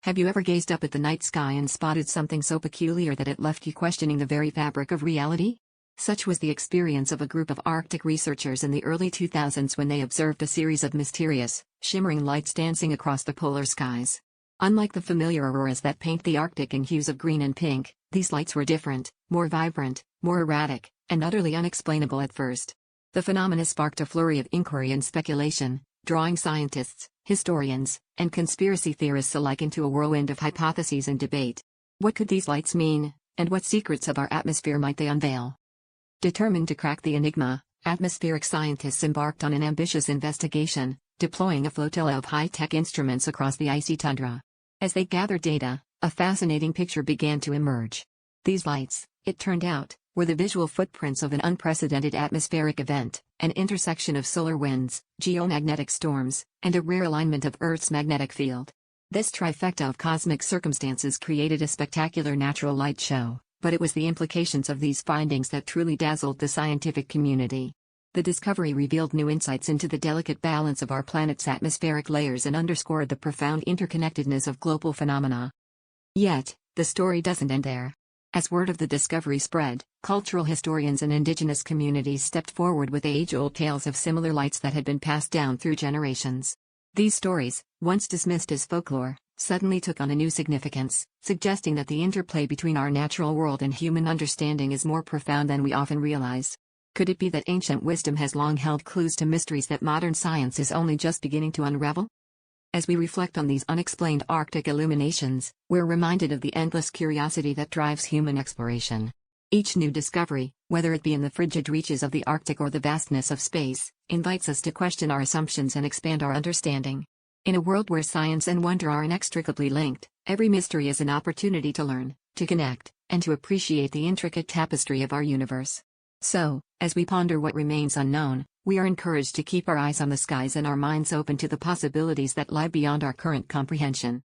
Have you ever gazed up at the night sky and spotted something so peculiar that it left you questioning the very fabric of reality? Such was the experience of a group of Arctic researchers in the early 2000s when they observed a series of mysterious, shimmering lights dancing across the polar skies. Unlike the familiar auroras that paint the Arctic in hues of green and pink, these lights were different, more vibrant, more erratic, and utterly unexplainable at first. The phenomena sparked a flurry of inquiry and speculation, drawing scientists, historians, and conspiracy theorists alike into a whirlwind of hypotheses and debate. What could these lights mean, and what secrets of our atmosphere might they unveil? Determined to crack the enigma, atmospheric scientists embarked on an ambitious investigation, deploying a flotilla of high-tech instruments across the icy tundra. As they gathered data, a fascinating picture began to emerge. These lights, it turned out, were the visual footprints of an unprecedented atmospheric event, an intersection of solar winds, geomagnetic storms, and a rare alignment of Earth's magnetic field. This trifecta of cosmic circumstances created a spectacular natural light show, but it was the implications of these findings that truly dazzled the scientific community. The discovery revealed new insights into the delicate balance of our planet's atmospheric layers and underscored the profound interconnectedness of global phenomena. Yet, the story doesn't end there. As word of the discovery spread, cultural historians and indigenous communities stepped forward with age-old tales of similar lights that had been passed down through generations. These stories, once dismissed as folklore, suddenly took on a new significance, suggesting that the interplay between our natural world and human understanding is more profound than we often realize. Could it be that ancient wisdom has long held clues to mysteries that modern science is only just beginning to unravel? As we reflect on these unexplained Arctic illuminations, we're reminded of the endless curiosity that drives human exploration. Each new discovery, whether it be in the frigid reaches of the Arctic or the vastness of space, invites us to question our assumptions and expand our understanding. In a world where science and wonder are inextricably linked, every mystery is an opportunity to learn, to connect, and to appreciate the intricate tapestry of our universe. So, as we ponder what remains unknown, we are encouraged to keep our eyes on the skies and our minds open to the possibilities that lie beyond our current comprehension.